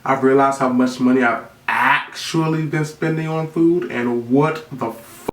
I've realized how much money I've actually been spending on food, and what the f.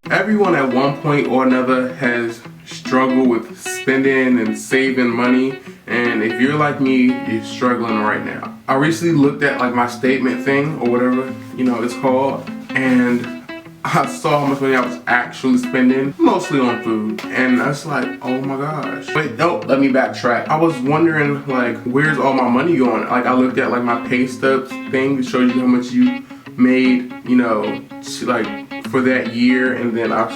Everyone at one point or another has struggled with spending and saving money, and if you're like me, you're struggling right now. I recently looked at like my statement thing or whatever, you know, it's called, and I saw how much money I was actually spending, mostly on food, and I was like, oh my gosh. Wait, no, let me backtrack. I was wondering, like, where's all my money going? Like, I looked at like my pay stubs thing to show you how much you made, you know, like for that year, and then how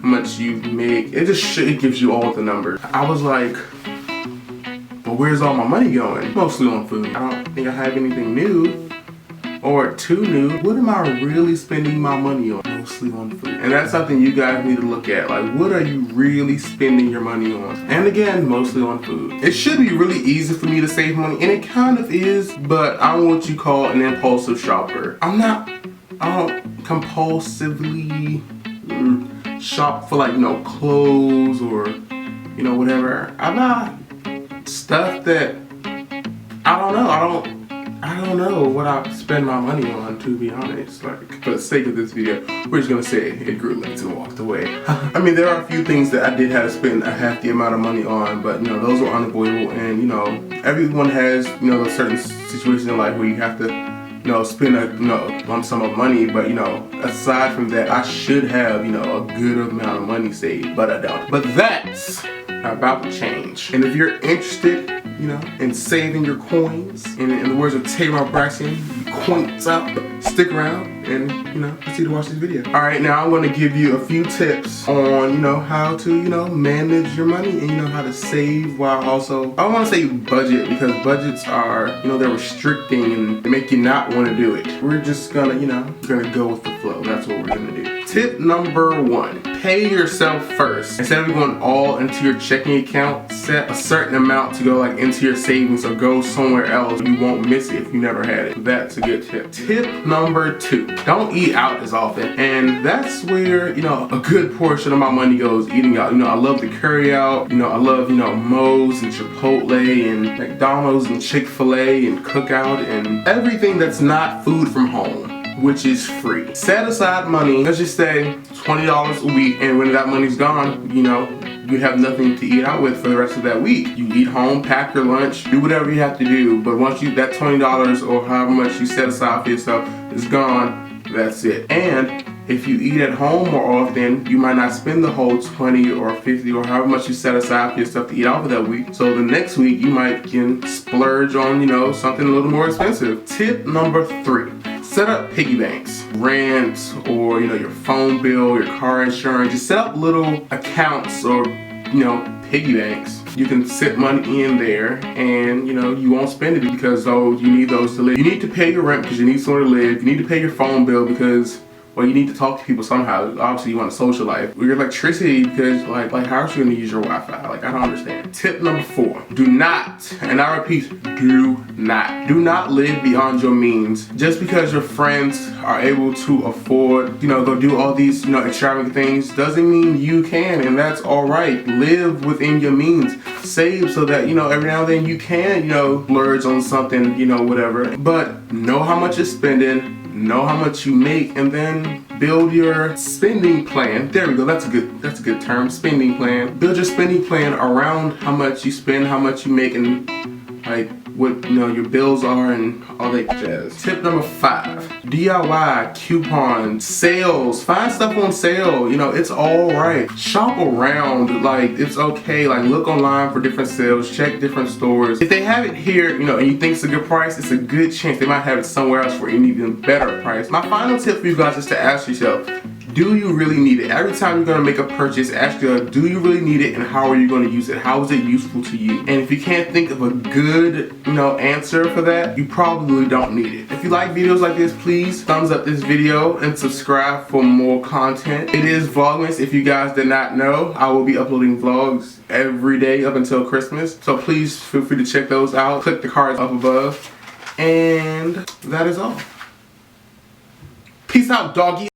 much you make. It gives you all the numbers. I was like, but where's all my money going? Mostly on food. I don't think I have anything new or too new. What am I really spending my money on? Mostly on food. And that's something you guys need to look at. Like, what are you really spending your money on? And again, mostly on food. It should be really easy for me to save money, and it kind of is, but I'm what you call an impulsive shopper. I don't compulsively shop for, like, you know, clothes or, you know, whatever. I buy stuff that I don't know what I spend my money on, to be honest. Like, for the sake of this video, we're just gonna say it grew legs and walked away. I mean, there are a few things that I did have to spend a half the amount of money on, but, you know, those were unavoidable. And, you know, everyone has, you know, a certain situation in life where you have to, you know, spend a, you know, lump sum of money. But, you know, aside from that, I should have, you know, a good amount of money saved, but I don't. But that's about to change. And if you're interested, you know, in saving your coins, in the words of Tamar Braxton, coins up, stick around and, you know, continue to watch this video. Alright, now I'm going to give you a few tips on, you know, how to, you know, manage your money, and, you know, how to save while also, I don't want to say budget, because budgets are, you know, they're restricting and they make you not want to do it. We're just gonna, you know, go with the flow. That's what we're gonna do. Tip number 1, pay yourself first. Instead of going all into your checking account, set a certain amount to go like into your savings or go somewhere else. You won't miss it if you never had it. That's a good tip. Tip number 2, don't eat out as often. And that's where, you know, a good portion of my money goes eating out. You know, I love the curry out. You know, I love, you know, Moe's and Chipotle and McDonald's and Chick-fil-A and Cookout and everything that's not food from home, which is free. Set aside money, let's just say $20 a week, and when that money's gone, you know, you have nothing to eat out with for the rest of that week. You eat home, pack your lunch, do whatever you have to do, but once that $20 or however much you set aside for yourself is gone, that's it. And if you eat at home more often, you might not spend the whole 20 or 50 or however much you set aside for yourself to eat out for that week. So the next week you might splurge on, you know, something a little more expensive. Tip number 3. Set up piggy banks, rent, or, you know, your phone bill, your car insurance. Just set up little accounts or, you know, piggy banks. You can sit money in there, and, you know, you won't spend it because, oh, you need those to live. You need to pay your rent because you need somewhere to live. You need to pay your phone bill because, well, you need to talk to people somehow. Obviously, you want a social life. Your electricity, because, like how are you going to use your Wi-Fi? Like, I don't understand. Tip number 4, do not, and I repeat, do not live beyond your means. Just because your friends are able to afford, you know, go do all these, you know, extravagant things doesn't mean you can, and that's all right. Live within your means. Save so that, you know, every now and then you can, you know, splurge on something, you know, whatever. But know how much you're spending, know how much you make, and then build your spending plan. There we go. That's a good term. Spending plan. Build your spending plan around how much you spend, how much you make, and like what, you know, your bills are and all that jazz. Tip number 5, DIY, coupons, sales. Find stuff on sale. You know, it's all right. Shop around. Like, it's okay. Like, look online for different sales. Check different stores. If they have it here, you know, and you think it's a good price, it's a good chance they might have it somewhere else for an even better price. My final tip for you guys is to ask yourself, do you really need it? Every time you're going to make a purchase, ask yourself, do you really need it, and how are you going to use it? How is it useful to you? And if you can't think of a good, you know, answer for that, you probably don't need it. If you like videos like this, please thumbs up this video and subscribe for more content. It is Vlogmas. If you guys did not know, I will be uploading vlogs every day up until Christmas. So please feel free to check those out. Click the cards up above. And that is all. Peace out, doggy.